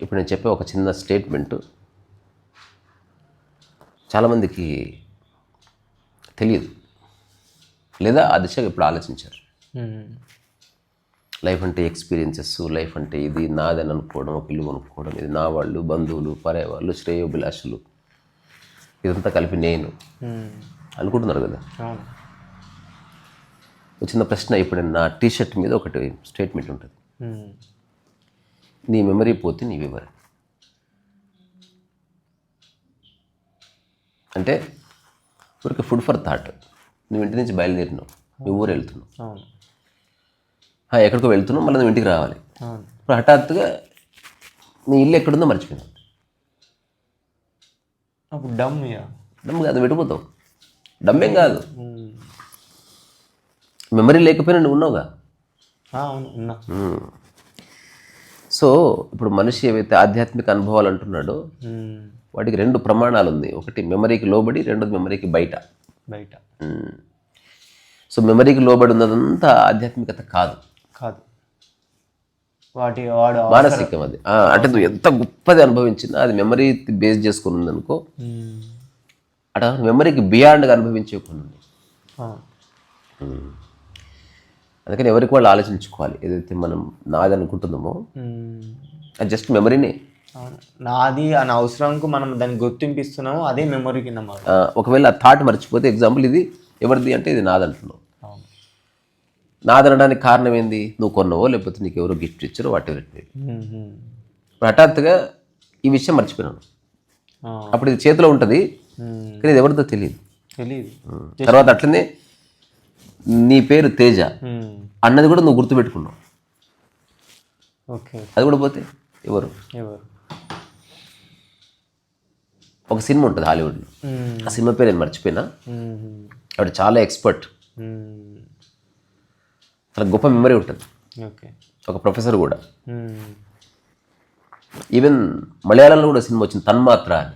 ఇప్పుడు నేను చెప్పే ఒక చిన్న స్టేట్మెంటు చాలామందికి తెలియదు, లేదా ఆ దిశగా ఇప్పుడు ఆలోచించారు. లైఫ్ అంటే ఎక్స్పీరియన్సెస్, లైఫ్ అంటే ఇది నాదని అనుకోవడం, ఒక ఇల్లు కొనుక్కోవడం, ఇది నా వాళ్ళు, బంధువులు, పరేవాళ్ళు, శ్రేయోభిలాషులు, ఇదంతా కలిపి నేను అనుకుంటున్నారు కదా. ఒక చిన్న ప్రశ్న, ఇప్పుడు నా టీషర్ట్ మీద ఒకటి స్టేట్మెంట్ ఉంటుంది, నీ మెమరీ పోతే నీవెవరు. అంటే ఊరికి ఫుడ్ ఫర్ థాట్. నువ్వు ఇంటి నుంచి బయలుదేరినావు, నువ్వు ఊరు వెళ్తున్నావు, ఎక్కడికో వెళ్తున్నావు, మళ్ళీ నువ్వు ఇంటికి రావాలి. ఇప్పుడు హఠాత్తుగా నీ ఇల్లు ఎక్కడుందో మర్చిపోయినావు. అప్పుడు డమ్ కాదు, పెట్టిపోతావు. డమ్మేం కాదు, మెమరీ లేకపోయినా నువ్వు ఉన్నావుగా. సో ఇప్పుడు మనిషి ఏవైతే ఆధ్యాత్మిక అనుభవాలు అంటున్నాడో వాటికి రెండు ప్రమాణాలు ఉంది. ఒకటి మెమరీకి లోబడి, రెండోది మెమరీకి బయట. సో మెమరీకి లోబడి ఉన్నదంతా ఆధ్యాత్మికత కాదు, వాడు మానసికం. అది అంటే నువ్వు ఎంత గొప్పది అనుభవించినా అది మెమరీ బేస్ చేసుకుని ఉందనుకో, అట్లా మెమరీకి బియాండ్గా అనుభవించే కొన్ని ఉంది. అందుకని ఎవరికి వాళ్ళు ఆలోచించుకోవాలి. ఏదైతే మనం నాది అనుకుంటున్నామో అది జస్ట్ మెమరీనే. నాది అని అవసరానికి మనం దాన్ని గుర్తింపిస్తున్నాము, అదే మెమరీ కింద. ఒకవేళ ఆ థాట్ మర్చిపోతే, ఎగ్జాంపుల్ ఇది ఎవరిది అంటే ఇది నాదంటున్నావు. నాదనడానికి కారణం ఏంది? నువ్వు కొన్నావో, లేకపోతే నీకు ఎవరో గిఫ్ట్ ఇచ్చారో, వాటి హఠాత్తుగా ఈ విషయం మర్చిపోయినాను. అప్పుడు ఇది చేతిలో ఉంటుంది, కానీ ఇది ఎవరిదో తెలియదు. తర్వాత అట్లనే నీ పేరు తేజ అన్నది కూడా నువ్వు గుర్తుపెట్టుకున్నావు, అది కూడా పోతే ఎవరు? ఒక సినిమా ఉంటుంది హాలీవుడ్లో, ఆ సినిమా పేరు నేను మర్చిపోయినా. ఆవిడ చాలా ఎక్స్పర్ట్, చాలా గొప్ప మెమరీ ఉంటుంది. ఒక ప్రొఫెసర్ కూడా. ఈవెన్ మలయాళంలో కూడా సినిమా వచ్చింది తన్మాత్ర అని.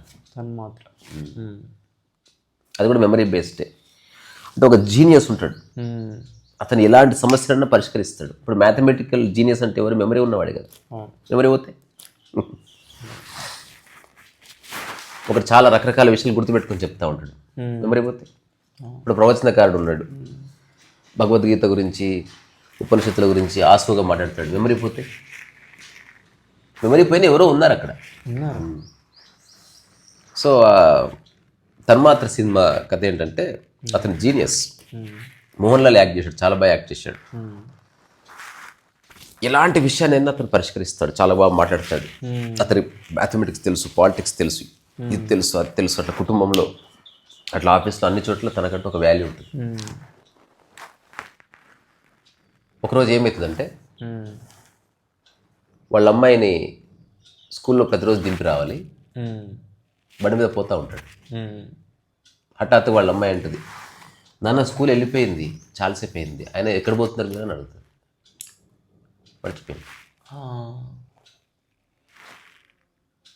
అది కూడా మెమరీ బేస్డే. అంటే ఒక జీనియస్ ఉంటాడు, అతను ఎలాంటి సమస్యలన్నా పరిష్కరిస్తాడు. ఇప్పుడు మ్యాథమెటికల్ జీనియస్ అంటే ఎవరు? మెమరీ ఉన్నవాడే కదా. మెమరీ పోతే ఒకటి చాలా రకరకాల విషయాలు గుర్తుపెట్టుకొని చెప్తా ఉంటాడు, మెమరీ పోతే. ఇప్పుడు ప్రవచనకారుడు ఉన్నాడు, భగవద్గీత గురించి, ఉపనిషత్తుల గురించి ఆసుగా మాట్లాడతాడు, మెమరీ పోతే. మెమరీ పోయిన ఎవరో ఉన్నారు అక్కడ. సో తన్మాత్ర సినిమా కథ ఏంటంటే, అతను జీనియస్, మోహన్ లాల్ యాక్ట్ చేశాడు, చాలా బాగా యాక్ట్ చేశాడు. ఎలాంటి విషయాన్నైనా అతను పరిష్కరిస్తాడు, చాలా బాగా మాట్లాడతాడు. అతని మ్యాథమెటిక్స్ తెలుసు, పాలిటిక్స్ తెలుసు, ఇది తెలుసు, అది తెలుసు. అట్లా కుటుంబంలో, అట్లా ఆఫీస్లో, అన్ని చోట్ల తనకంటూ ఒక వాల్యూ ఉంటుంది. ఒకరోజు ఏమవుతుందంటే, వాళ్ళ అమ్మాయిని స్కూల్లో ప్రతిరోజు దింపి రావాలి, బండి మీద పోతూ ఉంటాడు. హఠాత్తు వాళ్ళ అమ్మాయి అంటుంది, నాన్న స్కూల్ వెళ్ళిపోయింది, చాలాసేపు అయింది, ఆయన ఎక్కడ పోతున్నారు కదా అని అడుగుతాడు. మర్చిపోయింది.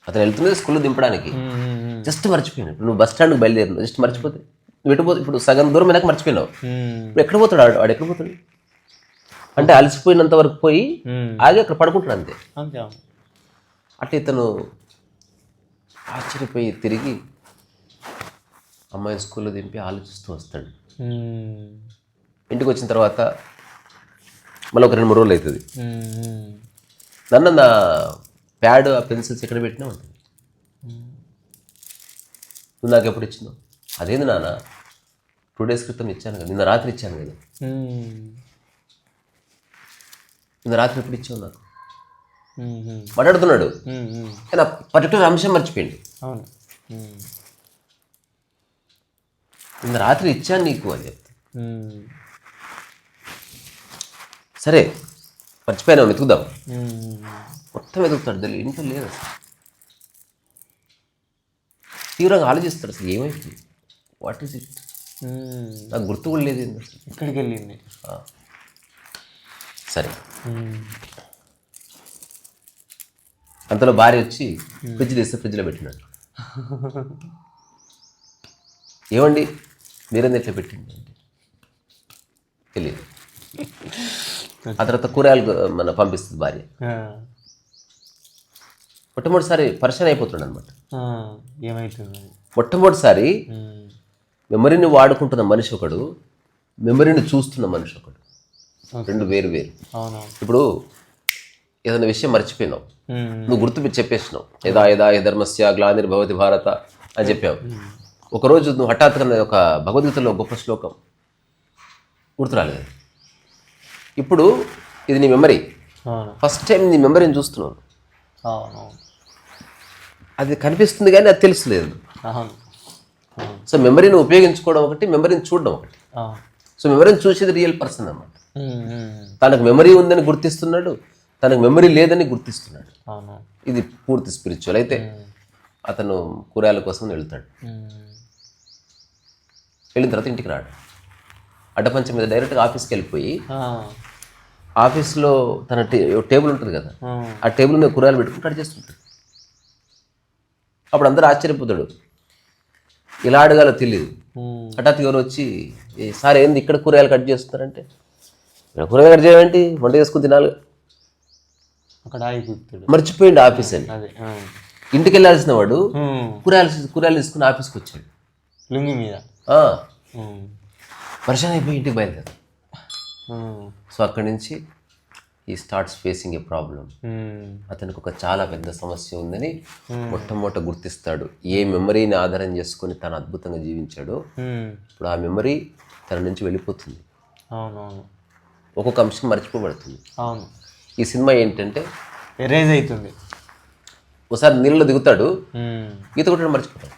అతను వెళ్తున్నది స్కూల్లో దింపడానికి, జస్ట్ మర్చిపోయాను. ఇప్పుడు నువ్వు బస్ స్టాండ్కి బయలుదేరినావు, జస్ట్ మర్చిపోతే నువ్వు ఎటు పోతే, ఇప్పుడు సగం దూరం వెనక మర్చిపోయినావు, ఇప్పుడు ఎక్కడ పోతాడు వాడు ఎక్కడ పోతాడు? అంటే అలసిపోయినంత వరకు పోయి ఆగి అక్కడ పడుకుంటాడు, అంతే. అట్లా ఇతను ఆశ్చర్యపోయి తిరిగి అమ్మాయిని స్కూల్లో దింపి ఆలోచిస్తూ వస్తాడు. ఇంటికి వచ్చిన తర్వాత మళ్ళీ ఒక 2-3 రోజులు అవుతుంది. నన్ను నా ప్యాడ్, ఆ పెన్సిల్స్ ఎక్కడ పెట్టినా ఉంటుంది. నువ్వు నాకు ఎప్పుడు ఇచ్చినావు? అదేంది నాన్న, 2 days క్రితం ఇచ్చాను కదా, నిన్న రాత్రి ఇచ్చాను కదా. నిన్న రాత్రి ఎప్పుడు ఇచ్చావు నాకు మాట్లాడుతున్నాడు, కానీ ఆ పర్టికులర్ అంశం మర్చిపోయింది. నిన్న రాత్రి ఇచ్చాను నీకు అని చెప్తా. సరే మర్చిపోయాను, వెతుకుదాం. మొత్తం వెతుకుతాడు, తెలియదు, ఇంట్లో లేదు అసలు. తీవ్రంగా ఆలోచిస్తాడు, అసలు ఏమైంది, వాట్ ఈస్ ఇట్, నాకు గుర్తు కూడా లేదు అసలు, ఇక్కడికి వెళ్ళింది. సరే, అంతలో భార్య వచ్చి ఫ్రిడ్జ్ తీస్తే ఫ్రిడ్జ్లో పెట్టినాడు. ఏమండి మీరేంది ఎట్లా పెట్టింది అంటే తెలియదు. ఆ తర్వాత కూరగాయలు మన పంపిస్తుంది భార్య. మొట్టమొదటిసారి పరిచయం అయిపోతున్నాడు అనమాట. ఏమవుతుంది? మొట్టమొదటిసారి మెమరీని వాడుకుంటున్న మనిషి ఒకడు, మెమరీని చూస్తున్న మనిషి ఒకడు, రెండు వేరు వేరు. ఇప్పుడు ఏదైనా విషయం మర్చిపోయినావు, నువ్వు గుర్తు చెప్పేసినావు, యదా యదా హి ధర్మస్య గ్లానిర్భవతి భారత అని చెప్పావు. ఒకరోజు నువ్వు హఠాత్తుగా ఒక భగవద్గీతలో గొప్ప శ్లోకం గుర్తు రాలేదు. ఇప్పుడు ఇది నీ మెమరీ, ఫస్ట్ టైం నీ మెమరీని చూస్తున్నావు. అది కనిపిస్తుంది కానీ అది తెలుసులేదు. సో మెమరీని ఉపయోగించుకోవడం ఒకటి, మెమరీని చూడడం ఒకటి. సో మెమరీని చూసేది రియల్ పర్సన్ అన్నమాట. తనకు మెమరీ ఉందని గుర్తిస్తున్నాడు, తనకు మెమరీ లేదని గుర్తిస్తున్నాడు. ఇది పూర్తి స్పిరిచువల్. అయితే అతను కూరగాయల కోసం వెళ్తాడు. వెళ్ళిన తర్వాత ఇంటికి రాడు. అడ్డపంచం మీద డైరెక్ట్గా ఆఫీస్కి వెళ్ళిపోయి ఆఫీస్లో తన టేబుల్ ఉంటుంది కదా, ఆ టేబుల్ మీద కూరగాయలు పెట్టుకుని కట్ చేస్తుంటాడు. అప్పుడు అందరూ ఆశ్చర్యపోతాడు, ఇలా అడగాలో తెలియదు. హఠాత్ ఎవరు వచ్చి, సార్ ఏంది ఇక్కడ కూరగాయలు కట్ చేస్తున్నారంటే, కూరగాయలు కట్ చేయమేంటి, వంట చేసుకుని తినాలి. మర్చిపోయింది ఆఫీస్ అని. ఇంటికి వెళ్ళాల్సిన వాడు కూరగాయలు తీసుకుని ఆఫీస్కి వచ్చాడు లుంగి మీద. పరిచయం అయిపోయి ఇంటికి బయలుదేరు. సో అక్కడి నుంచి ఈ స్టార్ట్స్ ఫేసింగ్ ఏ ప్రాబ్లం. అతనికి ఒక చాలా పెద్ద సమస్య ఉందని మొట్టమొదట గుర్తిస్తాడు. ఏ మెమరీని ఆధారం చేసుకొని తను అద్భుతంగా జీవించాడో ఇప్పుడు ఆ మెమరీ తన నుంచి వెళ్ళిపోతుంది. ఒక్కొక్క అంశం మర్చిపోబడుతుంది. ఈ సినిమా ఏంటంటే ఎరేజ్ అవుతుంది. ఒకసారి నీళ్ళలో దిగుతాడు, ఈత కొట్టడం మర్చిపోతాడు.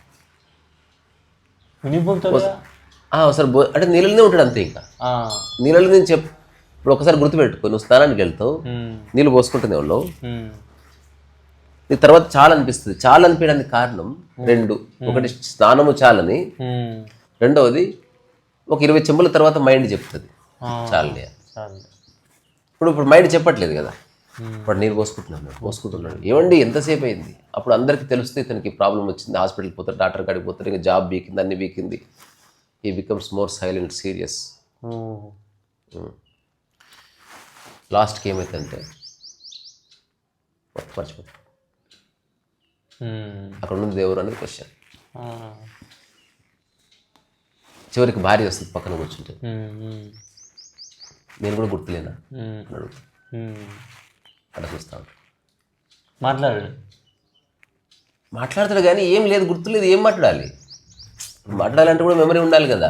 ఒకసారి అంటే నీళ్ళనే ఉంటాడు అంతే. ఇంకా నీళ్ళలో నేను ఇప్పుడు ఒకసారి గుర్తుపెట్టుకో, నువ్వు స్నానానికి వెళ్తావు, నీళ్ళు పోసుకుంటుంది వాళ్ళు, నీకు తర్వాత చాలా అనిపిస్తుంది. చాలా అనిపించడానికి కారణం రెండు. ఒకటి స్నానము చాలని, రెండవది ఒక 20 చెంబుల తర్వాత మైండ్ చెప్తుంది చాలని. ఇప్పుడు మైండ్ చెప్పట్లేదు కదా, ఇప్పుడు నీళ్ళు పోసుకుంటున్నాడు. ఏమండి ఎంతసేపు అయింది? అప్పుడు అందరికీ తెలుస్తే ఇతనికి ప్రాబ్లం వచ్చింది, హాస్పిటల్కి పోతాడు, డాక్టర్ కాడికి పోతాడు, ఇంకా జాబ్ బీకింది, అన్ని బీకింది. ఈ బికమ్స్ మోర్ సైలెంట్, సీరియస్. లాస్ట్కి ఏమైందంటే మర్చిపోతాడు. అక్కడ ఉన్నది దేవుడు అనేది క్వశ్చన్. చివరికి భార్య వస్తుంది పక్కన కూర్చుంటే, నేను కూడా గుర్తులేనా అని అడుగుతా. అక్కడ చూస్తాడు, మాట్లాడతాడు కానీ ఏం లేదు, గుర్తులేదు. ఏం మాట్లాడాలి? మాట్లాడాలంటే కూడా మెమరీ ఉండాలి కదా.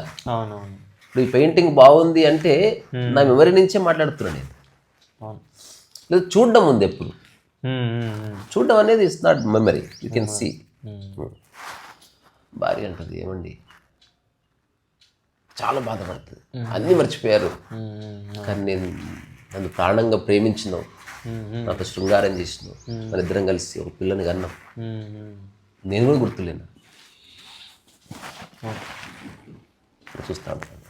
ఇప్పుడు ఈ పెయింటింగ్ బాగుంది అంటే నా మెమరీ నుంచే మాట్లాడుతున్నాను నేను. లేదు, చూడడం ఉంది ఎప్పుడు. చూడడం అనేది it's not memory, you can see. భార్య అంటుంది, ఏమండి చాలా బాధపడుతుంది, అన్నీ మర్చిపోయారు, కానీ నేను నన్ను ప్రాణంగా ప్రేమించినావు, నాతో శృంగారం చేసినావు, మన ఇద్దరం కలిసి ఒక పిల్లని కన్నాం, నేను కూడా గుర్తులేను. చూస్తా ఉంటాను,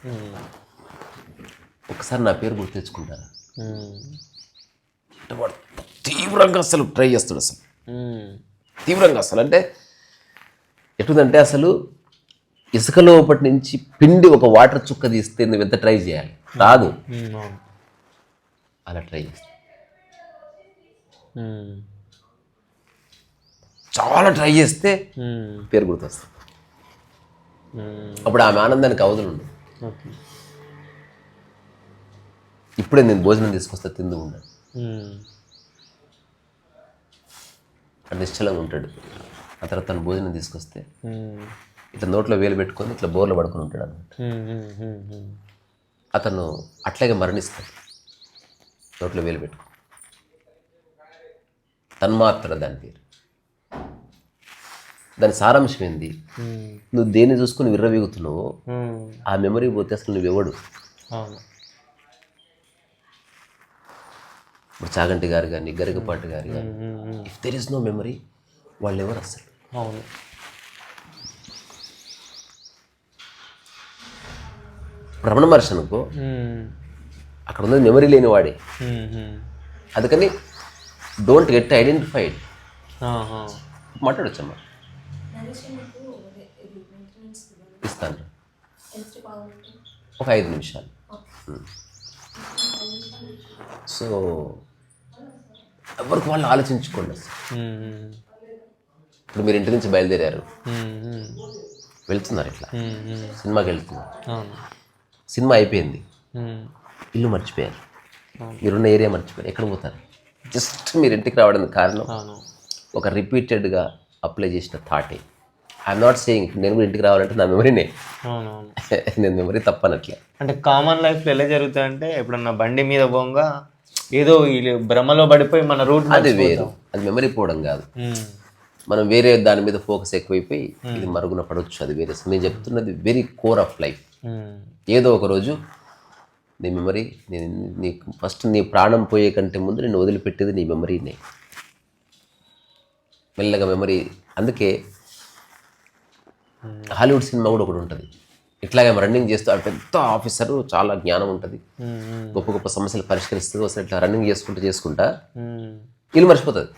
ఒకసారి నా పేరు గుర్తు తెచ్చుకుంటారా? అంటే వాడు తీవ్రంగా అసలు ట్రై చేస్తాడు, అసలు తీవ్రంగా. అసలు అంటే ఎటుందంటే అసలు ఇసుక లోపటి నుంచి పిండి ఒక వాటర్ చుక్క తీస్తే నువ్వు ఎంత ట్రై చేయాలి, రాదు. అలా ట్రై చేస్తా, చాలా ట్రై చేస్తే పేరు గుర్తొస్తుంది. అప్పుడు ఆమె ఆనందానికి అవధులు ఉండదు. ఇప్పుడే నేను భోజనం తీసుకొస్తా, తిందు ఉన్నాడు, నిశ్చలంగా ఉంటాడు. ఆ తర్వాత తను భోజనం తీసుకొస్తే ఇట్లా నోట్లో వేలు పెట్టుకొని ఇట్లా బోర్లో పడుకొని ఉంటాడు అన్నమాట. అతను అట్లాగే మరణిస్తాడు, నోట్లో వేలు పెట్టుకో. తన్మాత్ర దాని పేరు. దాని సారాంశం ఏంది? నువ్వు దేన్ని చూసుకుని విర్రవీగుతున్నావో ఆ మెమరీ పోతే అసలు నువ్వెవడు. ఇప్పుడు చాగంటి గారు కానీ, గరికపాటి గారు కానీ, if there is no memory, వాళ్ళు ఎవరు అసలు? రమణ మహర్షి అనుకో, అక్కడ ఉన్నది మెమరీ లేని వాడే. అందుకని డోంట్ గెట్ ఐడెంటిఫైడ్. మాట్లాడొచ్చమ్మా, ఇస్తాను ఒక 5 నిమిషాలు. సో ఎవరికి వాళ్ళు ఆలోచించుకోండి అసలు. ఇప్పుడు మీరు ఇంటి నుంచి బయలుదేరారు, వెళ్తున్నారు ఇట్లా సినిమాకి వెళ్తున్నారు, సినిమా అయిపోయింది, ఇల్లు మర్చిపోయారు, మీరున్న ఏరియా మర్చిపోయారు, ఎక్కడ పోతారు? జస్ట్ మీరు ఇంటికి రావడానికి కారణం ఒక రిపీటెడ్గా అప్లై చేసిన థాటే. ఐఎమ్ నాట్ సేయింగ్ నేను కూడా ఇంటికి రావాలంటే నా మెమరీనే, నేను మెమరీ తప్పనట్లే. అంటే కామన్ లైఫ్లో ఎలా జరుగుతాయంటే ఎప్పుడన్నా బండి మీద పోగా ఏదో భ్రమలో పడిపోయి మన రూట్ అది వేరు, అది మెమరీ పోవడం కాదు. మనం వేరే దాని మీద ఫోకస్ ఎక్కువైపోయి ఇది మరుగున పడవచ్చు, అది వేరే. నేను చెప్తున్నది వెరీ కోర్ ఆఫ్ లైఫ్. ఏదో ఒక రోజు నీ మెమరీ, నీకు ఫస్ట్ నీ ప్రాణం పోయే కంటే ముందు నేను వదిలిపెట్టేది నీ మెమరీనే. మెల్లగా మెమరీ. అందుకే హాలీవుడ్ సినిమా కూడా ఒకటి ఉంటుంది, ఇట్లాగే రన్నింగ్ చేస్తూ పెద్ద ఆఫీసరు, చాలా జ్ఞానం ఉంటుంది, గొప్ప గొప్ప సమస్యలు పరిష్కరిస్తుంది, అసలు ఇట్లా రన్నింగ్ చేసుకుంటా ఇల్లు మర్చిపోతుంది.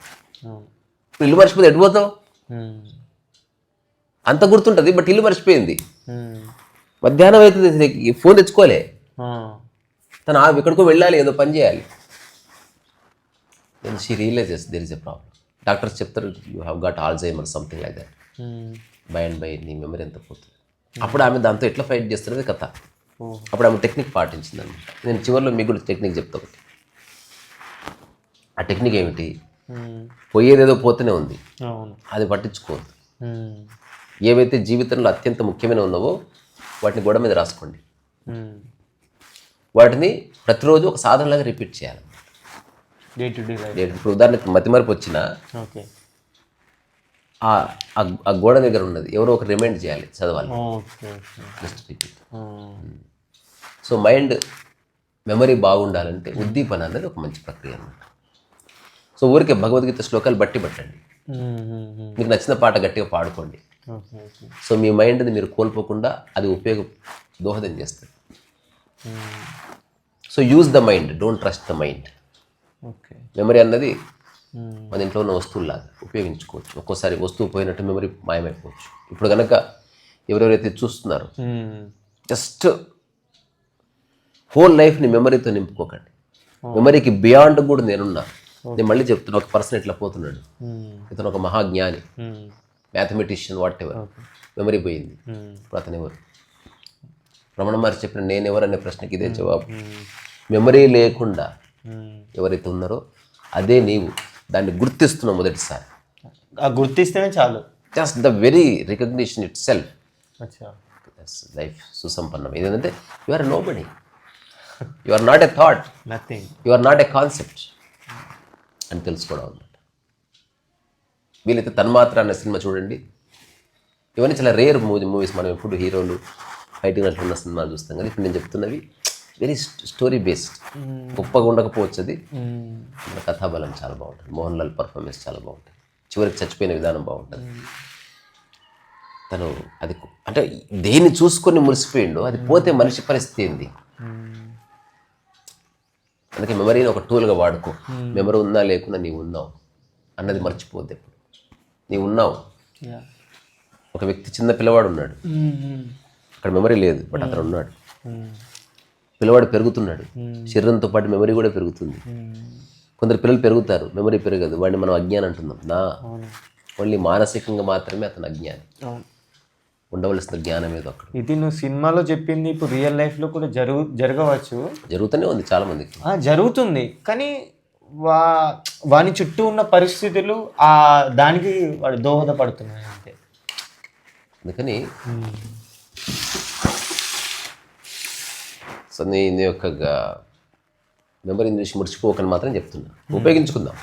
ఇల్లు మర్చిపోతే ఎటు పోతావు? అంత గుర్తుంటుంది, బట్ ఇల్లు మర్చిపోయింది. మధ్యాహ్నం అవుతుంది, ఫోన్ తెచ్చుకోలే, తను ఎక్కడికో వెళ్ళాలి, ఏదో పని చేయాలి. Then she realises there is a problem. Doctors చెప్తారు you have got Alzheimer something like that. By and by నీ మెమరీ ఎంత పోతుంది. అప్పుడు ఆమె దాంతో ఎట్లా ఫైట్ చేస్తున్నది కథ. అప్పుడు ఆమె టెక్నిక్ పాటించింది అనమాట. నేను చివరిలో మీకు కూడా టెక్నిక్ చెప్తా ఒకటి. ఆ టెక్నిక్ ఏమిటి? పోయేదేదో పోతూనే ఉంది, అది పట్టించుకోవద్దు. ఏవైతే జీవితంలో అత్యంత ముఖ్యమైన ఉన్నావో వాటిని గోడ మీద రాసుకోండి. వాటిని ప్రతిరోజు ఒక సాధనలాగా రిపీట్ చేయాలి. ఇప్పుడు ఉదాహరణకి మతిమరుపు వచ్చినా ఆ గోడ దగ్గర ఉన్నది ఎవరో ఒక రిమైండ్ చేయాలి, చదవాలి. Just repeat. So mind memory బాగుండాలంటే ఉద్దీపన అనేది ఒక మంచి ప్రక్రియ అన్నమాట. సో ఊరికే భగవద్గీత శ్లోకాలు బట్టి పట్టండి, మీకు నచ్చిన పాట గట్టిగా పాడుకోండి. సో మీ మైండ్ని మీరు కోల్పోకుండా అది దోహదం చేస్తుంది. So use the mind, don't trust the mind. Memory అన్నది మన ఇంట్లో ఉన్న వస్తువులాగా ఉపయోగించుకోవచ్చు. ఒక్కోసారి వస్తువు పోయినట్టు మెమరీ మాయమైపోవచ్చు. ఇప్పుడు కనుక ఎవరెవరైతే చూస్తున్నారు, జస్ట్ హోల్ లైఫ్ని మెమరీతో నింపుకోకండి. మెమరీకి బియాండ్ కూడా నేనున్నా. నేను మళ్ళీ చెప్తున్నా, ఒక పర్సన్ ఇట్లా పోతున్నాడు, ఇతను ఒక మహాజ్ఞాని, మ్యాథమెటిషియన్, వాట్ ఎవర్. మెమరీ పోయింది. ఇప్పుడు అతను ఎవరు? రమణ మహర్షి చెప్పిన నేనెవరు అనే ప్రశ్నకి ఇదే జవాబు. మెమరీ లేకుండా ఎవరైతే ఉన్నారో అదే నీవు. దాన్ని గుర్తిస్తున్నావు మొదటిసారి. గుర్తిస్తేనే చాలు. Just the very recognition itself life సుసంపన్నం. ఏదంటే you are nobody, you are not a thought, nothing, you are not a concept అని తెలుసుకోవడం అన్నమాట. వీలైతే తన్మాత్ర అనే సినిమా చూడండి. ఇవన్నీ చాలా రేర్ మూవీస్. మనం ఎప్పుడు హీరోలు ఫైటింగ్ అట్లా ఉన్న సినిమాలు చూస్తాం, కానీ ఇప్పుడు నేను చెప్తున్నవి వెరీ స్టోరీ బేస్డ్. గొప్పగా ఉండకపోవచ్చు అది, కథాబలం చాలా బాగుంటుంది. మోహన్ లాల్ పర్ఫార్మెన్స్ చాలా బాగుంటుంది. చివరికి చచ్చిపోయిన విధానం బాగుంటుంది. తను అది అంటే దేన్ని చూసుకొని మురిసిపోయిండో అది పోతే మనిషి పరిస్థితి ఏంది. అందుకే మెమరీని ఒక టూల్గా వాడుకో. మెమరీ ఉందా లేకుండా నీవు ఉన్నావు అన్నది మర్చిపోద్ది. ఎప్పుడు నీవు ఉన్నావు. ఒక వ్యక్తి, చిన్న పిల్లవాడు ఉన్నాడు, అక్కడ మెమరీ లేదు, బట్ అతను ఉన్నాడు. పిల్లవాడు పెరుగుతున్నాడు, శరీరంతో పాటు మెమరీ కూడా పెరుగుతుంది. కొందరు పిల్లలు పెరుగుతారు, మెమరీ పెరగదు, వాడిని మనం అజ్ఞానం అంటున్నాం. ఓన్లీ మానసికంగా మాత్రమే అతను అజ్ఞాని. ఉండవలసిన జ్ఞానం ఏదో అక్కడ. ఇది నువ్వు సినిమాలో చెప్పింది ఇప్పుడు రియల్ లైఫ్లో కూడా జరగవచ్చు. జరుగుతూనే ఉంది చాలా మందికి. జరుగుతుంది, కానీ వాని చుట్టూ ఉన్న పరిస్థితులు దానికి వాడు దోహదపడుతున్నాయి అంతే. అందుకని సో నీ యొక్క మెమరీని చూసి ముడిచిపోకని మాత్రం చెప్తున్నా. ఉపయోగించుకుందాం.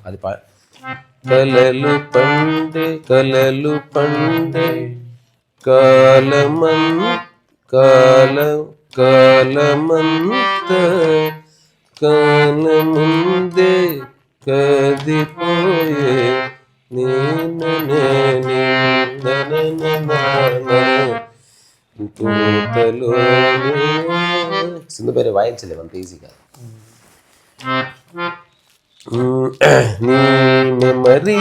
అది కలలు పండే కలలు పండే కాలమంత కాలముందే కదిపోయే సింధు పేరు వాయించలేము అంత ఈజీగా. నీ మెమరీ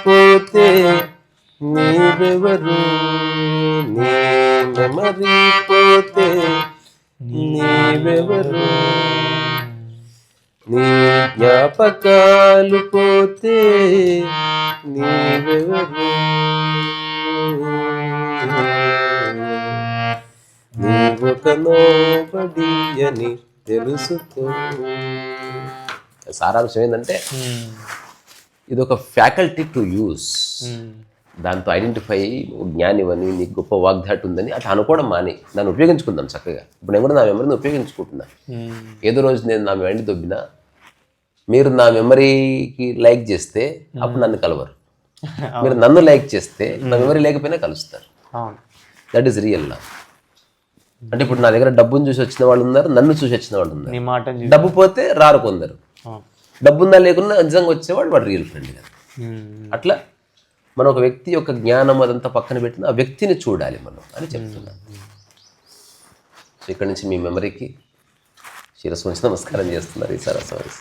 పోతే నీవెవరు, నీ మెమరీ పోతే నీవెవరు, నీ జ్ఞాపకాలు పోతే నీవెవరు, నీవొక నోబడి అని తెలుసుకో. సారాంశం ఏంటంటే ఇది ఒక ఫ్యాకల్టీ టు యూస్. దాంతో ఐడెంటిఫై జ్ఞానివని, నీకు గొప్ప వాగ్దాటి ఉందని అట్లా అనుకోవడం మాని దాన్ని ఉపయోగించుకుందాం చక్కగా. ఇప్పుడు నేను కూడా నా మెమరీని ఉపయోగించుకుంటున్నా. ఏదో రోజు నేను నా మెమరీ దొబ్బినా, మీరు నా మెమరీకి లైక్ చేస్తే అప్పుడు నన్ను కలవరు. మీరు నన్ను లైక్ చేస్తే నా మెమరీ లేకపోయినా కలుస్తారు. That is real love. అంటే ఇప్పుడు నా దగ్గర డబ్బును చూసి వచ్చిన వాళ్ళు ఉన్నారు, నన్ను చూసి వచ్చిన వాళ్ళు ఉన్నారు. డబ్బు పోతే రారు కొందరు, డబ్బుందా లేకున్నా నిజంగా వచ్చేవాడు వాడు రియల్ ఫ్రెండ్ కదా. అట్లా మనం ఒక వ్యక్తి యొక్క జ్ఞానం అదంతా పక్కన పెట్టిన ఆ వ్యక్తిని చూడాలి మనం అని చెప్తున్నాను. సో ఇక్కడి నుంచి మీ మెమరీకి శిరస్సు ఉంచి నమస్కారం చేస్తున్నారు ఈ సరస్వతి.